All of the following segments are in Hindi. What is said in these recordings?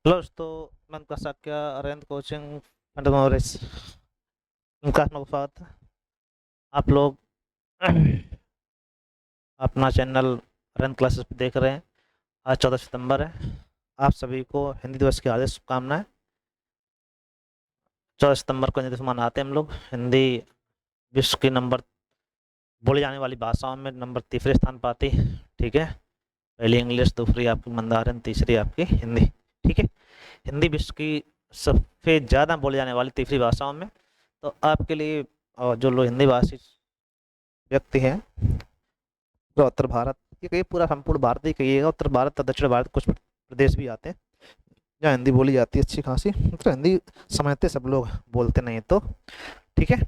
Halo, तो मैं Kasakya Arend कोचिंग अंडर मोरिस उनका स्वागत है। आप लोग अपना चैनल अरेंद क्लासेस पे देख रहे हैं। आज 14 सितंबर है। आप सभी को हिंदी दिवस की हार्दिक शुभकामनाएं। 14 सितंबर को हिंदी दिवस मनाते हैं हम लोग। हिंदी विश्व की नंबर बोली जाने वाली भाषाओं में नंबर तीसरे स्थान पाती है। ठीक है। पहली इंग्लिश, दूसरी आपकी मंदारिन, तीसरी आपकी हिंदी। ठीक है। हिंदी विश्व की सबसे ज़्यादा बोली जाने वाली तीसरी भाषाओं में। तो आपके लिए जो लोग हिंदी भाषी व्यक्ति हैं, जो उत्तर भारत, ये कहिए पूरा संपूर्ण भारत ही कहिएगा, उत्तर भारत और दक्षिण भारत कुछ प्रदेश भी आते हैं जहाँ हिंदी बोली जाती है अच्छी खासी, मतलब हिंदी समझते सब लोग, बोलते नहीं तो। ठीक है।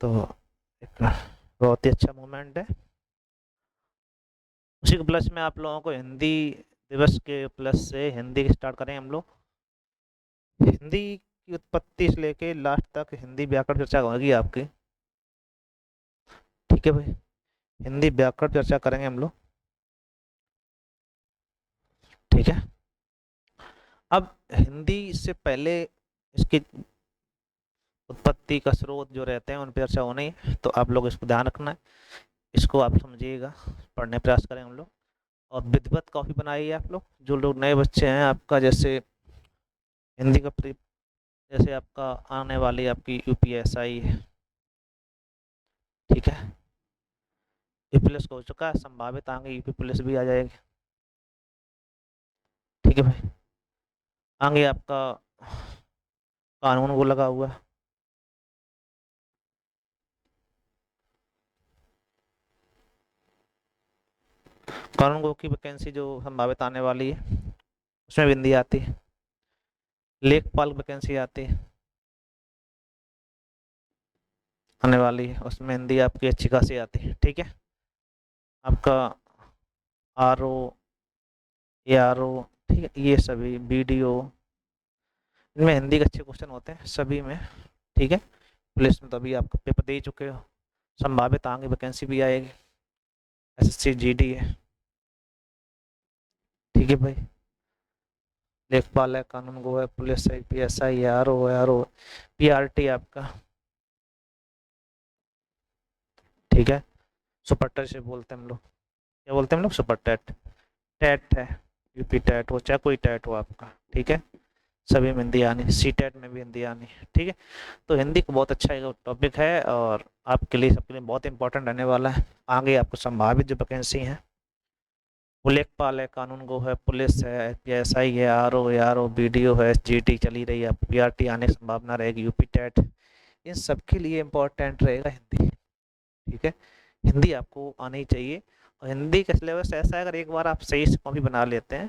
तो एक बहुत ही अच्छा मूवमेंट है। उसी के प्लस में आप लोगों को हिंदी दिवस के प्लस से हिंदी स्टार्ट करें हम लोग। हिंदी की उत्पत्ति से लेके लास्ट तक हिंदी व्याकरण चर्चा होगी आपकी। ठीक है भाई। हिंदी व्याकरण चर्चा करेंगे हम लोग। ठीक है। अब हिंदी से पहले इसकी उत्पत्ति का स्रोत जो रहते हैं उन पर चर्चा होनी है, तो आप लोग इसको ध्यान रखना है। इसको आप समझिएगा, पढ़ने प्रयास करें हम लोग। और विधिवत कॉपी बनाइए आप लोग, जो लोग नए बच्चे हैं आपका, जैसे हिंदी का जैसे आपका आने वाली आपकी यूपीएसआई है। ठीक है। यूपी पुलिस हो चुका है, संभावित आगे यूपी पुलिस भी आ जाएगी। ठीक है भाई। आगे आपका कानून वो लगा हुआ है। कानून गो की वैकेंसी जो संभावित आने वाली है उसमें बिंदी आती है। लेखपाल वैकेंसी आती है आने वाली है, उसमें हिंदी आपकी अच्छी खासी आती है। ठीक है। आपका R O, A R O, ठीक है, ये सभी बीडीओ, इनमें हिंदी के अच्छे क्वेश्चन होते हैं सभी में। ठीक है। पुलिस में तो अभी आप पेपर दे ही चुके हो, संभावित आगे वैकेंसी भी आएगी। एसएससी जीडी है। ठीक है भाई। लेखपाल है, कानून गो है, पुलिस है, पीएसआई है, आर ओ पीआरटी आपका। ठीक है। सुपर टेट से बोलते हैं हम लोग। क्या बोलते हैं हम लोग? Super TET. टेट है, यूपी टेट हो चाहे कोई टेट हो आपका। ठीक है। सभी में हिंदी आनी, सी टेट में भी हिंदी आनी। ठीक है। तो हिंदी को बहुत अच्छा एक टॉपिक है और आपके लिए, सबके लिए बहुत इंपॉर्टेंट रहने वाला है। आगे आपको संभावित जो वैकेंसी हैं वो लेखपाल है, कानून गो है, पुलिस है, पीएसआई है, आर ओ बीडीओ है, जीटी चली रही है, पीआरटी आने की संभावना रहेगी, यूपी टेट, इन सबके लिए इम्पोर्टेंट रहेगा हिंदी। ठीक है। हिंदी आपको आनी चाहिए। और हिंदी का सिलेबस ऐसा है, अगर एक बार आप सही से कॉपी बना लेते हैं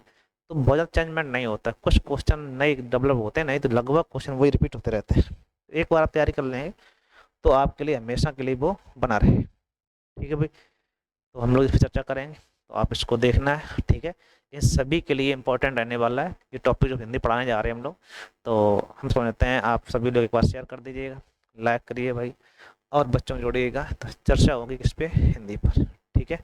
तो बहुत ज़्यादा चेंजमेंट नहीं होता, कुछ क्वेश्चन नए डेवलप होते हैं, नहीं तो लगभग क्वेश्चन वही रिपीट होते रहते हैं। एक बार आप तैयारी कर लेंगे तो आपके लिए हमेशा के लिए वो बना रहे। ठीक है भाई। तो हम लोग इस पर चर्चा करेंगे, तो आप इसको देखना है। ठीक है। इन सभी के लिए इंपॉर्टेंट रहने वाला है ये टॉपिक जो हिंदी पढ़ाने जा रहे हैं हम लोग। तो हम समझते हैं, आप सभी लोग एक बार शेयर कर दीजिएगा, लाइक करिए भाई, और बच्चों में जोड़िएगा, तो चर्चा होगी किस पे? हिंदी पर। ठीक है।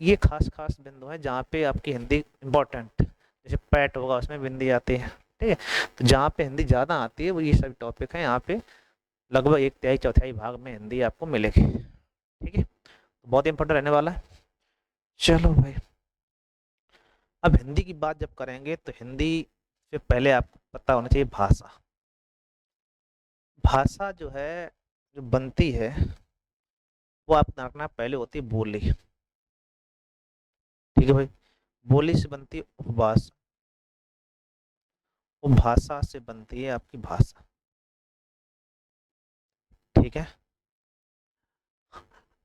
ये खास खास बिंदु है जहाँ पे आपकी हिंदी इम्पोर्टेंट, जैसे पैट होगा उसमें हिंदी आती है। ठीक है। तो जहाँ पे हिंदी ज़्यादा आती है वो ये सभी टॉपिक हैं, यहाँ पे लगभग एक तिहाई चौथाई भाग में हिंदी आपको मिलेगी। ठीक है। तो बहुत इंपॉर्टेंट रहने वाला है। चलो भाई। अब हिंदी की बात जब करेंगे तो हिंदी से पहले आपको पता होना चाहिए भाषा। भाषा जो है, जो बनती है, वो आप रखना, पहले होती है बोली। ठीक है भाई। बोली से बनती है उपभाषा, उपभाषा से बनती है आपकी भाषा। ठीक है।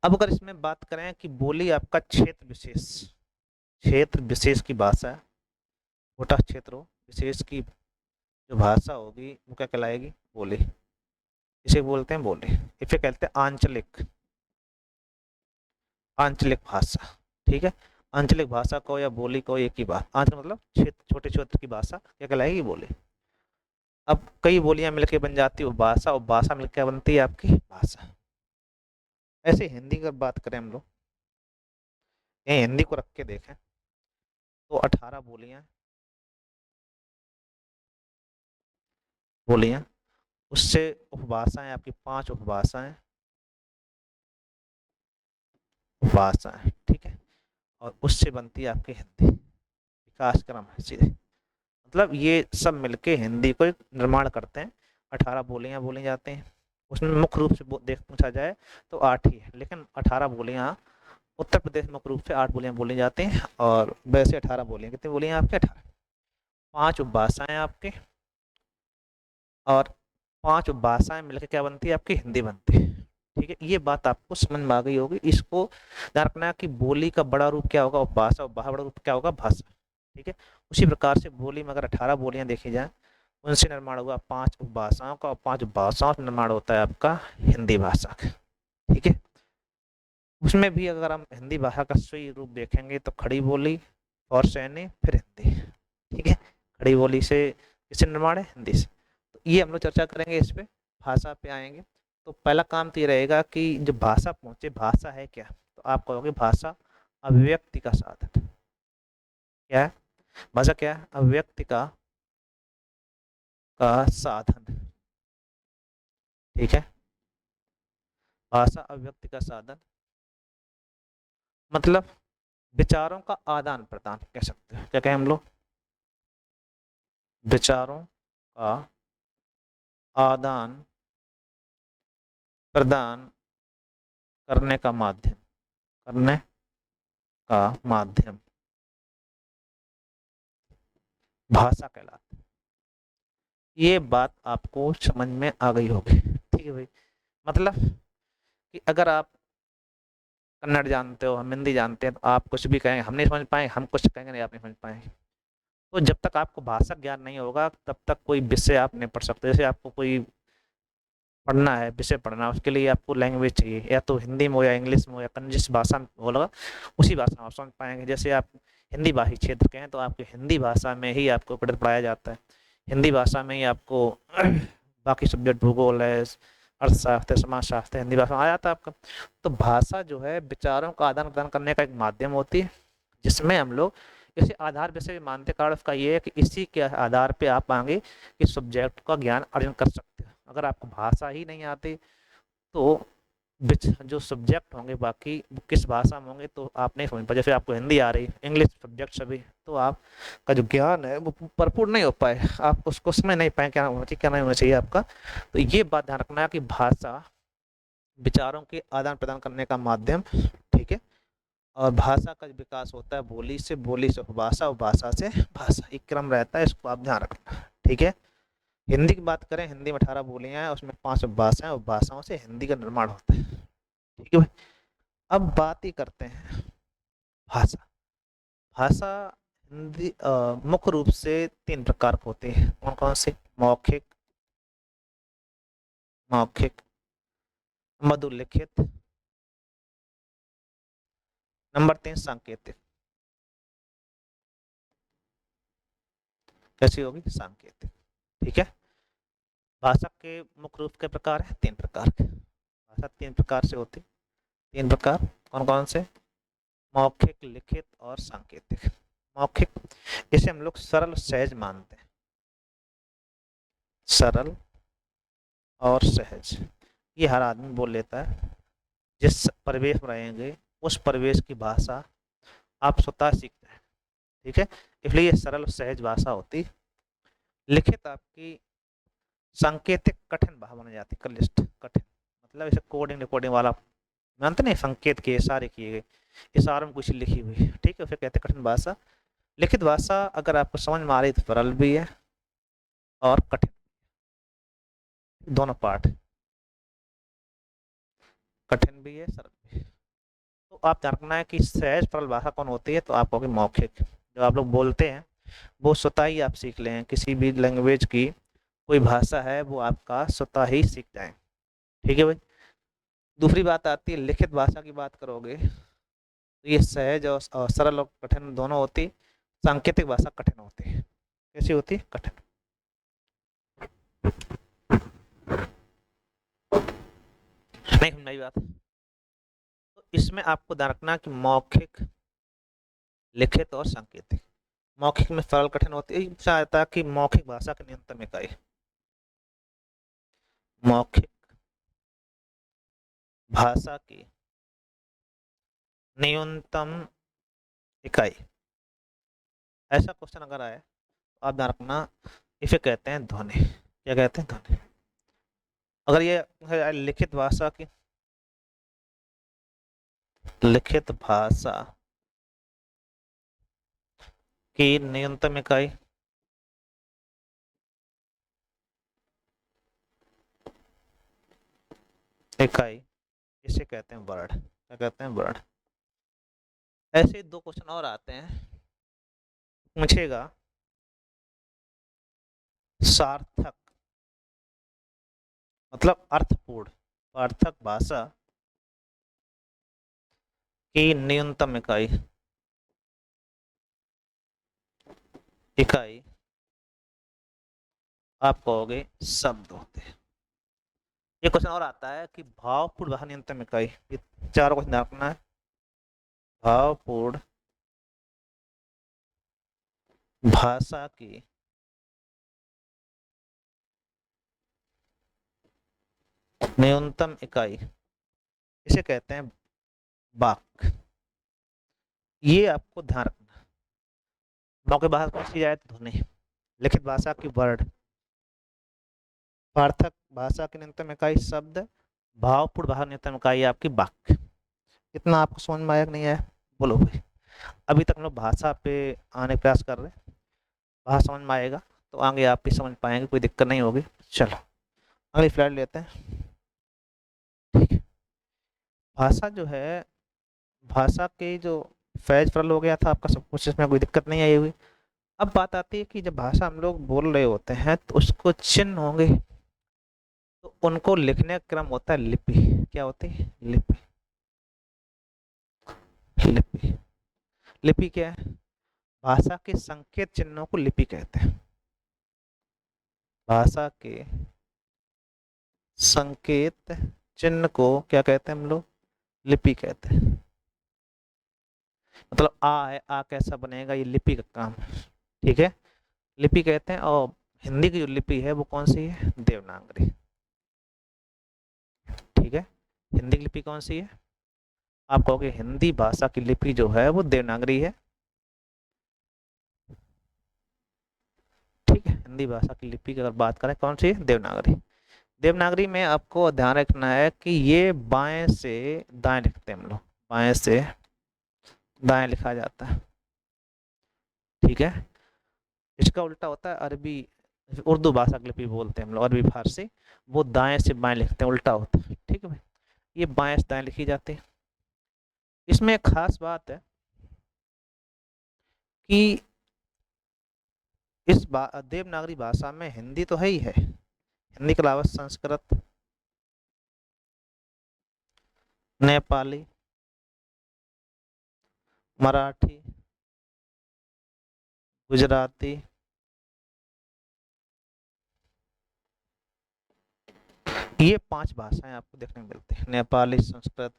अब अगर इसमें बात करें कि बोली आपका क्षेत्र विशेष की भाषा है, छोटा क्षेत्र हो, विशेष की जो भाषा होगी वो क्या कहलाएगी? बोली। इसे बोलते हैं बोली। इसे कहते हैं आंचलिक, आंचलिक भाषा। ठीक है। आंचलिक भाषा को या बोली को एक ही बात, आंचल मतलब क्षेत्र, छोटे क्षेत्र की भाषा क्या कहलाएगी? बोली। अब कई बोलियां मिलकर बन जाती है भाषा, और भाषा मिलकर बनती है आपकी भाषा। ऐसे हिंदी की बात करें हम लोग, यही हिंदी को रख के देखें तो 18 बोलियां, बोलियां, उससे उपभाषाएं आपकी 5 उपभाषाएं, उपभाषाएं, ठीक है। और उससे बनती है आपकी हिंदी, विकास क्रम है सीधे। मतलब ये सब मिलके हिंदी को एक निर्माण करते हैं। 18 बोलियां बोली जाती हैं, उसमें मुख्य रूप से देख पूछा जाए तो 8 ही है, लेकिन 18 बोलियां उत्तर प्रदेश में मुख्य रूप से 8 बोलियां बोली जाती हैं, और वैसे 18 बोलियां, कितनी बोलियां आपके 18। 5 उपभाषाएं आपके, और 5 उपभाषाएं मिलकर क्या बनती है आपकी हिंदी बनती है, ठीक है। ये बात आपको समझ में आ गई होगी। इसको ध्यान रखना कि बोली का बड़ा रूप क्या होगा उपभाषा, उपभाषा बड़ा रूप क्या होगा भाषा, ठीक है। उसी प्रकार से बोली में अगर 18 बोलियां देखी जाए, उनसे निर्माण हुआ 5 उपभाषाओं का, और 5 उपभाषाओं से निर्माण होता है आपका हिंदी भाषा का, ठीक है। उसमें भी अगर हम हिंदी भाषा का सही रूप देखेंगे तो खड़ी बोली और सैन्य फिर हिंदी, ठीक है। खड़ी बोली से किससे निर्माण है, हिंदी से। तो ये हम लोग चर्चा करेंगे इस पे, भाषा पे आएंगे। तो पहला काम तो ये रहेगा कि जब भाषा पहुंचे, भाषा है क्या, तो आप कहोगे भाषा अभिव्यक्ति का साधन। क्या है भाषा, क्या है अभिव्यक्ति का साधन, ठीक है। भाषा अभिव्यक्ति का साधन मतलब विचारों का आदान प्रदान कह सकते हैं, क्या कहें हम लोग, विचारों का आदान प्रदान करने का माध्यम, करने का माध्यम भाषा कहलाता है। ये बात आपको समझ में आ गई होगी, ठीक है भाई। मतलब कि अगर आप कन्नड़ जानते हो, हम हिंदी जानते हैं, तो आप कुछ भी कहेंगे हम नहीं समझ पाएंगे, हम कुछ कहेंगे नहीं आप नहीं समझ पाएंगे। तो जब तक आपको भाषा ज्ञान नहीं होगा तब तक कोई विषय आप नहीं पढ़ सकते। जैसे आपको कोई पढ़ना है, विषय पढ़ना, उसके लिए आपको लैंग्वेज चाहिए, या तो हिंदी में हो या इंग्लिश में हो या जिस भाषा में होगा उसी भाषा में आप समझ पाएंगे। जैसे आप हिंदी भाषी क्षेत्र के हैं तो आपको हिंदी भाषा में ही आपको पढ़ाया जाता है, हिंदी भाषा में ही आपको बाकी सब्जेक्ट भूगोल है, अर्थशास्त्र, समाजशास्त्र हिंदी भाषा में आ जाता है आपका। तो भाषा जो है विचारों का आदान प्रदान करने का एक माध्यम होती है, जिसमें हम लोग इसे आधार विषय मानते। कारण उसका ये है कि इसी के आधार पे आप आगे इस सब्जेक्ट का ज्ञान अर्जन कर सकते हो। अगर आपको भाषा ही नहीं आती तो जो सब्जेक्ट होंगे बाकी किस भाषा में होंगे तो आप नहीं समझ पाए। जैसे आपको हिंदी आ रही, इंग्लिश सब्जेक्ट सभी, तो आपका जो ज्ञान है वो भरपूर नहीं हो पाए, आप उसको समझ नहीं पाए क्या होना चाहिए क्या नहीं होना चाहिए आपका। तो ये बात ध्यान रखना है कि भाषा विचारों के आदान प्रदान करने का माध्यम, ठीक है। और भाषा का विकास होता है बोली से, बोली से उपभाषा, उपभाषा से भाषा, एक क्रम रहता है, इसको आप ध्यान रखना, ठीक है। हिंदी की बात करें, हिंदी में 18 बोलियां हैं, उसमें 5 उपभाषाएं, उपभाषाओं से हिंदी का निर्माण होता है, ठीक है भाई। अब बात ही करते हैं भाषा। भाषा हिंदी मुख्य रूप से 3 प्रकार की होती है। कौन कौन से, मौखिक, मौखिक, मधुलिखित, नंबर 3 सांकेतिक। कैसी होगी, सांकेतिक, ठीक है। भाषा के मुख्य रूप के प्रकार है 3 प्रकार के, भाषा 3 प्रकार से होती, 3 प्रकार कौन कौन से, मौखिक, लिखित और सांकेतिक। मौखिक, इसे हम लोग सरल सहज मानते हैं, सरल और सहज, ये हर आदमी बोल लेता है। जिस परिवेश में रहेंगे उस परिवेश की भाषा आप स्वतः सीख जाए, ठीक है। इसलिए ये सरल सहज भाषा होती। लिखित आपकी सांकेतिक कठिन भाषा बन जाती, क्लिष्ट कठिन, मतलब इसे कोडिंग रिकॉर्डिंग वाला मानते नहीं, संकेत के इशारे किए गए, इशारों में कुछ लिखी हुई, ठीक है, फिर कहते हैं कठिन भाषा। लिखित भाषा अगर आपको समझ में आ रही तो सरल भी है और कठिन, दोनों पार्ट, कठिन भी है सरल भी है। तो आप ध्यान रखना है कि सहज सरल भाषा कौन होती है, तो आप कहोगे मौखिक। जो आप लोग बोलते हैं वो स्वतः ही आप सीख लें, किसी भी लैंग्वेज की कोई भाषा है वो आपका स्वतः ही सीख जाए, ठीक है भाई। दूसरी बात आती है लिखित भाषा की, बात करोगे तो ये सहज और सरल और कठिन दोनों होती। सांकेतिक भाषा कठिन होती है, कैसी होती है, कठिन। नहीं समझाई बात। तो इसमें आपको ध्यान रखना कि मौखिक, लिखित और सांकेतिक। मौखिक में सरल कठिन होती है, चाहता कि मौखिक भाषा के नियंत्रण में इकाई, मौखिक भाषा की न्यूनतम इकाई। ऐसा क्वेश्चन अगर आए तो आप ध्यान रखना, इसे कहते हैं ध्वनि। क्या कहते हैं? ध्वनि। अगर ये है लिखित भाषा की, लिखित भाषा की न्यूनतम इकाई, इकाई इसे कहते हैं वर्ड। क्या कहते हैं? वर्ड। ऐसे दो क्वेश्चन और आते हैं, पूछेगा सार्थक मतलब अर्थपूर्ण, सार्थक भाषा की न्यूनतम इकाई, इकाई आप कहोगे शब्द होते हैं। ये क्वेश्चन और आता है कि भावपूर्ण भाषा न्यूनतम इकाई। ये चारों क्वेश्चन ध्यान रखना है। भावपूर्ण भाषा की न्यूनतम इकाई इसे कहते हैं वाक्य। ये आपको ध्यान रखना। मौखिक भाषा कौन सी जाए तो ध्वनि, लिखित भाषा की वर्ड, सार्थक भाषा की न्यूनतम इकाई शब्द, भावपूर्ण भाषा न्यूनतम इकाई आपकी वाक्य। कितना आपको समझ में आया कि नहीं आया? बोलो भाई। अभी तक हम लोग भाषा पे आने का प्रयास कर रहे हैं, भाषा समझ में आएगा तो आगे आप भी समझ पाएंगे, कोई दिक्कत नहीं होगी। चलो अगली स्लाइड लेते हैं। ठीक है। भाषा जो है, भाषा के जो फैज सरल हो गया था आपका सब कुछ, इसमें कोई दिक्कत नहीं आई हुई। अब बात आती है कि जब भाषा हम लोग बोल रहे होते हैं तो उसको चिन्ह होंगे, तो उनको लिखने का क्रम होता है लिपि। क्या होती है? लिपि। लिपि। लिपि क्या है? भाषा के संकेत चिन्हों को लिपि कहते हैं। भाषा के संकेत चिन्ह को क्या कहते हैं हम लोग? लिपि कहते हैं। मतलब आ है, आ कैसा बनेगा, ये लिपि का काम है। ठीक है, लिपि कहते हैं। और हिंदी की जो लिपि है वो कौन सी है? देवनागरी। ठीक है, हिंदी की लिपि कौन सी है? आप कहोगे हिंदी भाषा की लिपि जो है वो देवनागरी है। ठीक है, हिंदी भाषा की लिपि की अगर बात करें कौन सी है? देवनागरी। देवनागरी में आपको ध्यान रखना है कि ये बाएं से दाएं लिखते हैं हम लोग, बाएं से दाएं लिखा जाता है। ठीक है, इसका उल्टा होता है अरबी, उर्दू भाषा की लिपि बोलते हैं हम लोग, अरबी फारसी, वो दाएं से बाएं लिखते हैं, उल्टा होता है। ठीक है भाई, ये बाएं से दाएं लिखी जाती है। इसमें एक खास बात है कि इस देवनागरी भाषा में हिंदी तो है ही है, हिंदी के अलावा संस्कृत, नेपाली, मराठी, गुजराती, ये 5 भाषाएं आपको देखने को मिलती हैं। नेपाली, संस्कृत,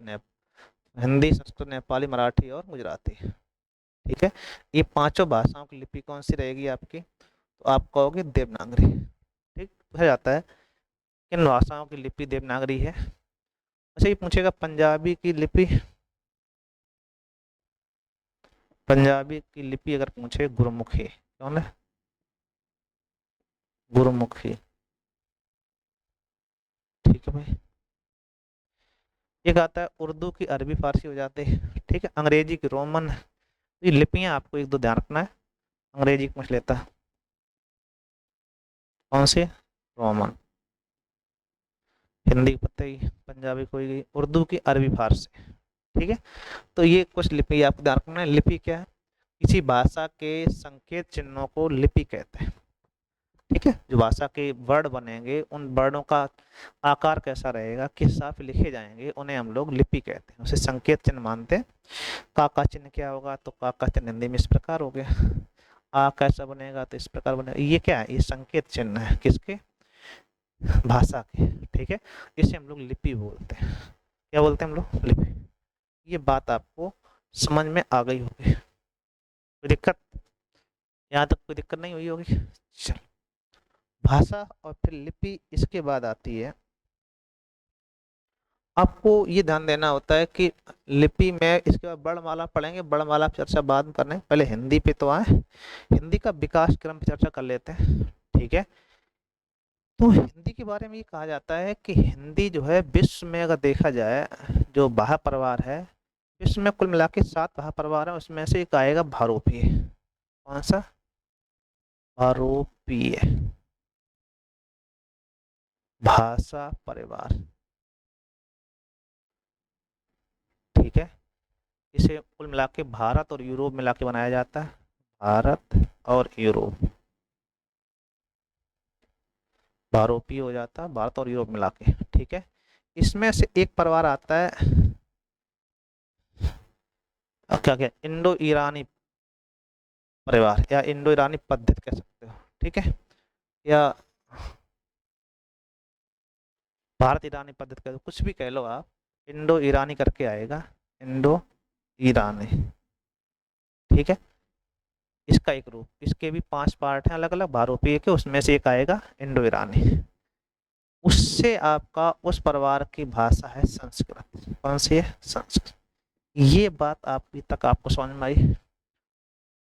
हिंदी, संस्कृत, नेपाली, मराठी और गुजराती। ठीक है, ये पांचों भाषाओं की लिपि कौन सी रहेगी आपकी? तो आप कहोगे देवनागरी। ठीक हो जाता है, किन भाषाओं की लिपि देवनागरी है? अच्छा, ये पूछेगा पंजाबी की लिपि। पंजाबी की लिपि अगर पूछे, गुरुमुखी। कौन है? गुरुमुखी। ठीक है भाई। एक आता है उर्दू की अरबी फारसी हो जाते हैं। ठीक है, अंग्रेजी की रोमन। ये लिपियां आपको एक दो ध्यान रखना है। अंग्रेजी पूछ लेता है कौन सी? रोमन। हिंदी की पता ही, पंजाबी कोई गई, उर्दू की अरबी फारसी। ठीक है, तो ये कुछ लिपि आपको ध्यान रखना है। लिपि क्या है? किसी भाषा के संकेत चिन्हों को लिपि कहते हैं। ठीक है, जो भाषा के वर्ड बनेंगे उन वर्डों का आकार कैसा रहेगा, किस हिसाब से लिखे जाएंगे, उन्हें हम लोग लिपि कहते हैं, उसे संकेत चिन्ह मानते हैं। का का चिन्ह क्या होगा? तो का का चिन्ह हिंदी में इस प्रकार हो गया। आ कैसा बनेगा? तो इस प्रकार बनेगा। ये क्या है? ये संकेत चिन्ह है, किसके? भाषा के। ठीक है, इसे हम लोग लिपि बोलते हैं। क्या बोलते हैं हम लोग? लिपि। ये बात आपको समझ में आ गई होगी, कोई दिक्कत? यहाँ तक कोई दिक्कत नहीं हुई होगी? चल, भाषा और फिर लिपि, इसके बाद आती है आपको ये ध्यान देना होता है कि लिपि में, इसके बाद वर्णमाला पढ़ेंगे, वर्णमाला पे चर्चा बाद में करने, पहले हिंदी पे तो आए, हिंदी का विकास क्रम पे चर्चा कर लेते हैं। ठीक है, तो हिंदी के बारे में ये कहा जाता है कि हिंदी जो है विश्व में अगर देखा जाए, जो भाषा परिवार है, विश्व में कुल मिला के 7 भाषा परिवार है, उसमें से एक आएगा भारोपीय। कौन सा? भारोपीय भाषा परिवार। ठीक है, इसे कुल मिला के भारत और यूरोप मिला के बनाया जाता है, भारत और यूरोप, भारोपीय हो जाता है भारत और यूरोप मिला के। ठीक है, इसमें से एक परिवार आता है, क्या क्या, इंडो ईरानी परिवार या इंडो ईरानी पद्धति कह सकते हो। ठीक है, या भारत ईरानी पद्धति कह दो, कुछ भी कह लो आप, इंडो ईरानी करके आएगा, इंडो ईरानी। ठीक है, इसका एक रूप, इसके भी 5 पार्ट हैं अलग अलग भारोपीय के, उसमें से एक आएगा इंडो ईरानी। उससे आपका उस परिवार की भाषा है संस्कृत। कौन सी है? संस्कृत। ये बात अभी तक आपको समझ में आई?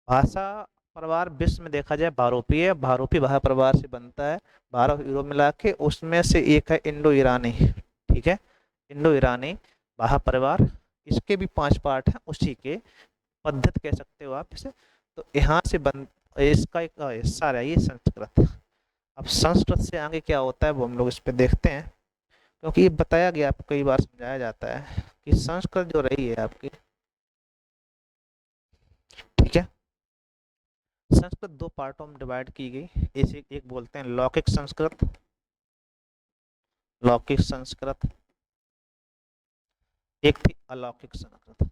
भाषा परिवार विश्व में देखा जाए भारोपीय, भारोपीय भाषा परिवार से बनता है, भारत और यूरोप मिला के, उसमें से एक है इंडो ईरानी। ठीक है, इंडो ईरानी भाषा परिवार, इसके भी 5 पार्ट हैं, उसी के पद्धति कह सकते हो आप इसे। तो यहाँ से बन, इसका एक हिस्सा रही संस्कृत। अब संस्कृत से आगे क्या होता है वो हम लोग इस पे देखते हैं, क्योंकि ये बताया गया, आपको कई बार समझाया जाता है कि संस्कृत जो रही है आपकी, ठीक है, संस्कृत 2 पार्टों में डिवाइड की गई। इसे एक बोलते हैं लौकिक संस्कृत, लौकिक संस्कृत, एक थी अलौकिक संस्कृत।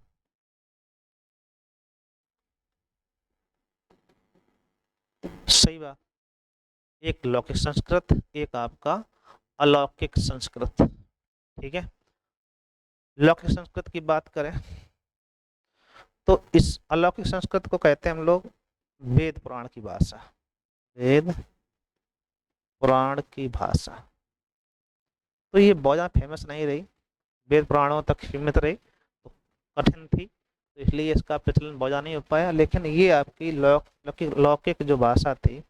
सही बात, एक लौकिक संस्कृत, एक आपका अलौकिक संस्कृत। ठीक है, लौकिक संस्कृत की बात करें तो इस अलौकिक संस्कृत को कहते हैं हम लोग वेद पुराण की भाषा, वेद पुराण की भाषा। तो ये बहुत ज़्यादा फेमस नहीं रही, वेद पुराणों तक सीमित रही, तो कठिन थी, तो इसलिए इसका प्रचलन बहुत ज़्यादा नहीं हो पाया। लेकिन ये आपकी लौकिक लौकिक जो भाषा थी,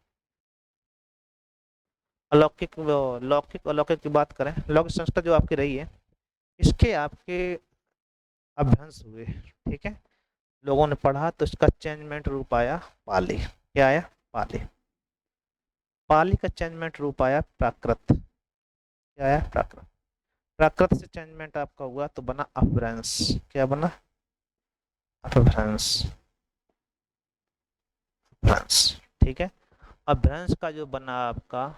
अलौकिक लौकिक अलौकिक की बात करें, लौकिक संस्कृत जो आपकी रही है, इसके आपके अभ्रंश हुए। ठीक है, लोगों ने पढ़ा तो इसका चेंजमेंट रूप आया पाली। क्या आया? पाली। पाली का चेंजमेंट रूप आया प्राकृत। क्या आया? प्राकृत। प्राकृत से चेंजमेंट आपका हुआ तो बना अपभ्रंश। क्या बना? अपभ्रंश। अपभ्रंश। ठीक है, अपभ्रंश का जो बना आपका,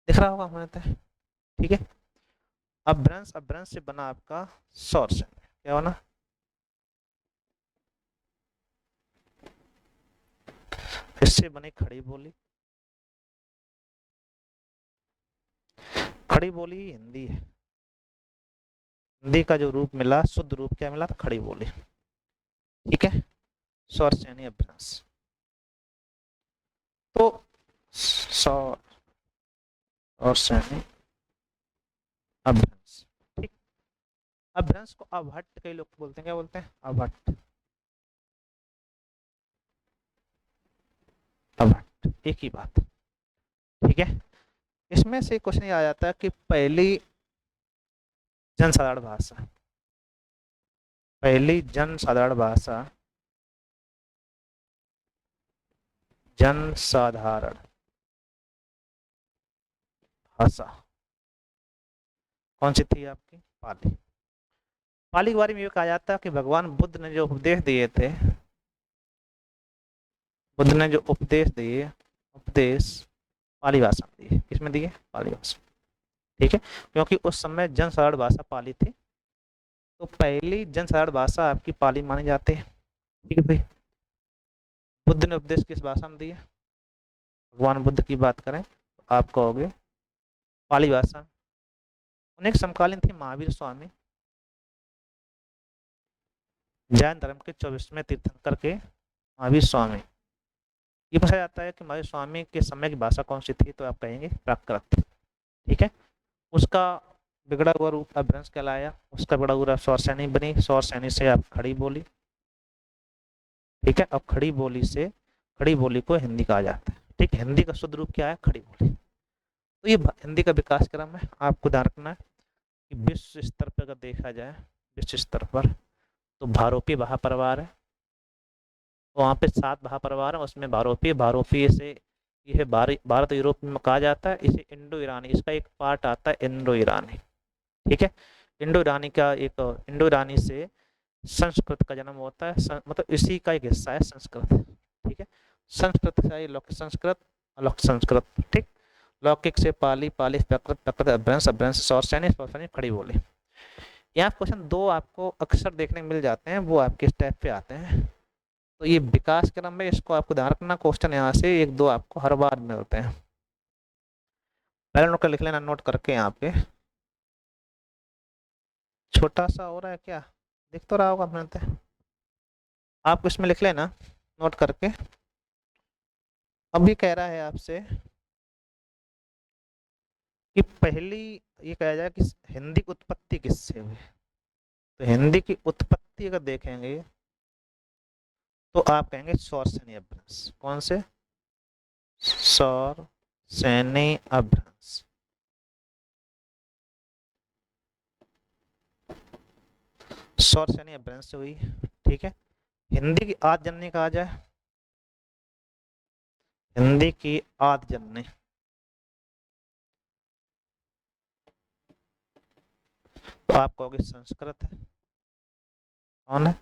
दिख रहा होगा हमें तो, ठीक है, अपभ्रंश, अपभ्रंश से बना आपका सौर सैन्य। क्या बना? इससे बनी खड़ी बोली। खड़ी बोली हिंदी है, हिंदी का जो रूप मिला, शुद्ध रूप क्या मिला? खड़ी बोली। ठीक है, सौर सैन्य अपभ्रंश। तो सौर और सैन्य अपभ्रंश। ठीक, अपभ्रंश को अभट्ट कई लोग बोलते हैं, क्या बोलते हैं? अभट्ट। अभट्ट एक ही बात। ठीक है, इसमें से क्वेश्चन ये आ जाता है कि पहली जनसाधारण भाषा, पहली जनसाधारण भाषा, जनसाधारण भाषा कौन सी थी आपकी? पाली। पाली के बारे में ये कहा जाता है कि भगवान बुद्ध ने जो उपदेश दिए थे, बुद्ध ने जो उपदेश दिए, उपदेश पाली भाषा में दिए। किसमें दिए? पाली भाषा। ठीक है, क्योंकि उस समय जनसाधारण भाषा पाली थी, तो पहली जनसाधारण भाषा आपकी पाली मानी जाती है। ठीक है भाई, बुद्ध ने उपदेश किस भाषा में दिए? भगवान बुद्ध की बात करें तो आप कहोगे पाली भाषा। उन्हें समकालीन थे महावीर स्वामी, जैन धर्म के 24वें तीर्थंकर के महावीर स्वामी। ये पूछा जाता है कि महावीर स्वामी के समय की भाषा कौन सी थी, तो आप कहेंगे प्राकृत। ठीक है, उसका बिगड़ा हुआ रूप अभ्रंश कहलाया, उसका बिगड़ा हुआ स्वर सैनी बनी, स्वर सैनी से आप खड़ी बोली। ठीक है, अब खड़ी बोली से, खड़ी बोली को हिंदी कहा जाता है। ठीक है, हिंदी का शुद्ध रूप क्या है? खड़ी बोली। तो ये हिंदी का विकास क्रम है, आपको ध्यान रखना है कि विश्व स्तर पर अगर देखा जाए, विश्व स्तर पर तो भारोपीय महापरिवार है, तो वहाँ पे 7 महापरिवार है, उसमें भारोपीय, भारोपीय से यह भारत यूरोप में कहा जाता है, इसे इंडो ईरानी, इसका एक पार्ट आता है इंडो ईरानी। ठीक है, इंडो ईरानी का एक, इंडो ईरानी से संस्कृत का जन्म होता है, मतलब इसी का एक हिस्सा है संस्कृत। ठीक है, संस्कृत से लौकिक संस्कृत, अलौकिक संस्कृत। ठीक, लौकिक से पाली, पाली से प्राकृत, प्राकृत अभ्रंश, अभ्रंश से सौर सैनिक, सौर सैनिक खड़ी बोली। यहाँ क्वेश्चन 2 आपको अक्सर देखने को मिल जाते हैं, वो आपके इस टाइप पे आते हैं। तो ये विकास क्रम में, इसको आपको ध्यान रखना, क्वेश्चन यहाँ से 1-2 आपको हर बार मिलते हैं। पहले नोट कर लिख लेना, नोट करके यहाँ पे छोटा सा हो रहा है क्या, दिख तो रहा होगा अपने से, आप इसमें लिख लेना नोट करके। अभी कह रहा है आपसे कि पहली, ये कहा जाए कि हिंदी की उत्पत्ति किससे हुई। तो हिंदी की उत्पत्ति अगर देखेंगे तो आप कहेंगे सौर सैनी अभ्रंश। कौन से? सौर सैनी अभ्रंश। सौर सैनी अभ्रंश से हुई। ठीक है, हिंदी की आदि जननी कहा जाए, हिंदी की आदि जननी तो आप कहोगे संस्कृत है। कौन है?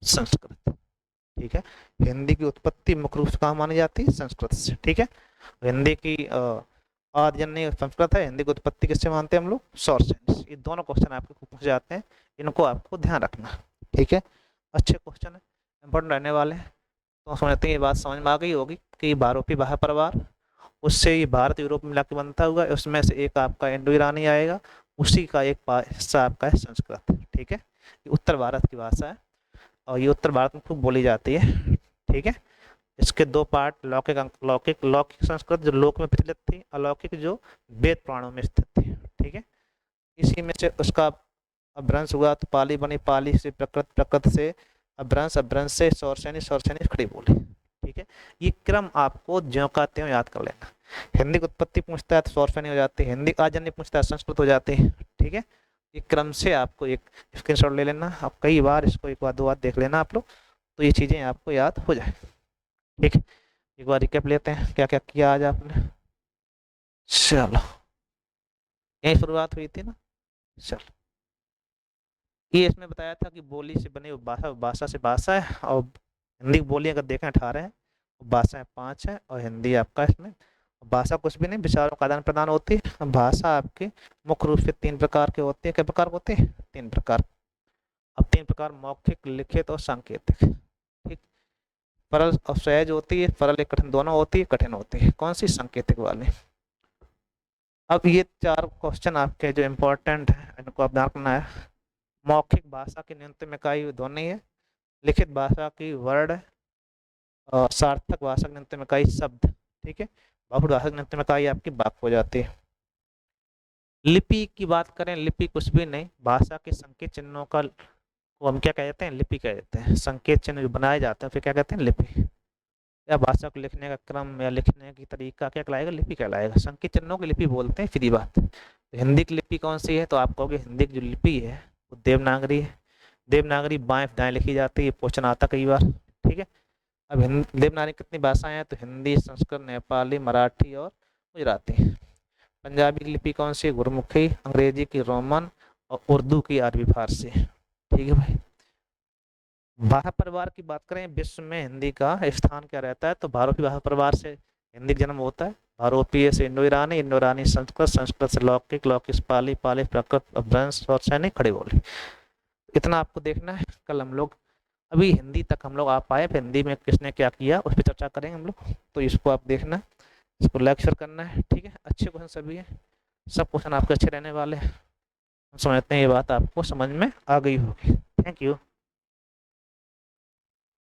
संस्कृत। ठीक है, हिंदी की उत्पत्ति मुख्य रूप से कहाँ मानी जाती है? संस्कृत से। ठीक है, हिंदी की आदि जननी संस्कृत है, हिंदी की उत्पत्ति किससे मानते हैं हम लोग? सौर सैनी से। ये दोनों क्वेश्चन आपके पूछ जाते हैं, इनको आपको ध्यान रखना। ठीक है, अच्छे क्वेश्चन है, इंपॉर्टेंट रहने वाले हैं। तो समझते हैं, ये बात समझ में आ गई होगी कि भारोपी महापरिवार, उससे ये भारत यूरोप मिला के बनता हुआ, उसमें से एक आपका इंडो ईरानी आएगा, उसी का एक हिस्सा आपका है संस्कृत। ठीक है, ये उत्तर भारत की भाषा है और ये उत्तर भारत में खूब बोली जाती है। ठीक है, इसके 2 पार्ट, लौकिक, लौकिक, लौकिक संस्कृत जो लोक में प्रचलित थी, अलौकिक जो वेद पुराणों में स्थित थी। ठीक है, इसी में से उसका अभ्रंश हुआ तो पाली बनी, पाली से प्रकृत, प्रकृत से अभ्रंश, अभ्रंश से सौर सैनी, सौर सैनी खड़ी बोली। ठीक है, ये क्रम आपको ज्यों का त्यों याद कर लेना। हिंदी की उत्पत्ति पूछता है तो सौर सैनी हो जाती है, हिंदी आजन्य पूछता है संस्कृत हो जाती है। ठीक है, ये क्रम से आपको एक स्क्रीनशॉट ले लेना, आप कई बार इसको 1 बार 2 बार देख लेना आप लोग, तो ये चीज़ें आपको याद हो जाए। ठीक है, एक बार रिकैप लेते हैं क्या क्या किया आज आपने। चलो, यही शुरुआत हुई थी ना। चलो, ये इसमें बताया था कि बोली से बनी भाषा, भाषा से भाषा है, और हिंदी की बोली अगर देखें 18 है, भाषाएं 5 है, और हिंदी आपका इसमें भाषा कुछ भी नहीं, विचारों का आदान प्रदान होती है। भाषा आपकी मुख्य रूप से 3 प्रकार के होती है। कितने प्रकार होते हैं? 3 प्रकार। अब 3 प्रकार, मौखिक, लिखित और सांकेतिक। ठीक, सरल और सहज होती है, सरल एक कठिन दोनों होती है, कठिन होती है। कौन सी? सांकेतिक वाली। अब ये 4 क्वेश्चन आपके जो इम्पोर्टेंट है, इनको आप ध्यान रखना है। मौखिक भाषा की न्यूनतम इकाई ध्वनि है, लिखित भाषा की वर्ड है, और सार्थक भाषा की न्यूनतम इकाई शब्द। ठीक है, बहुड़ भाषा की न्यूनतम इकाई आपकी वाक्य हो जाती है। लिपि की बात करें, लिपि कुछ भी नहीं, भाषा के संकेत चिन्हों का को हम क्या कहते हैं? लिपि कहते हैं। संकेत चिन्ह जो बनाए जाते हैं फिर क्या कहते हैं? लिपि। या भाषा को लिखने का क्रम या लिखने की तरीका क्या कहलाएगा? लिपि कहलाएगा। संकेत चिन्हों की लिपि बोलते हैं, सीधी बात। तो हिंदी की लिपि कौन सी है? तो आप कहोगे हिंदी की जो लिपि है वो देवनागरी है। देवनागरी बाएं दाएं लिखी जाती है, क्वेश्चन आता कई बार। ठीक है, अब देवनागरी कितनी भाषाएं हैं? तो हिंदी, संस्कृत, नेपाली, मराठी और गुजराती। पंजाबी की लिपि कौन सी? गुरमुखी। अंग्रेजी की रोमन, और उर्दू की अरबी फारसी। ठीक है भाई, भाषा परिवार की बात करें, विश्व में हिंदी का स्थान क्या रहता है? तो भारोपी भाषा परिवार से हिंदी का जन्म होता है। भारोपीय से इंडो ईरानी, इंडो ईरानी संस्कृत, संस्कृत से लौकिक, लौकिक से पाली, पाली प्राकृत, अभ्रंश और सैनिक खड़ी बोली। इतना आपको देखना है। कल हम लोग अभी हिंदी तक हम लोग आ पाए, फिर हिंदी में किसने क्या किया उस पर चर्चा करेंगे हम लोग। तो इसको आप देखना, इसको लेक्चर करना है। ठीक है, अच्छे क्वेश्चन सभी हैं, सब क्वेश्चन आपके अच्छे रहने वाले हैं। हम समझते हैं ये बात आपको समझ में आ गई होगी। Thank you.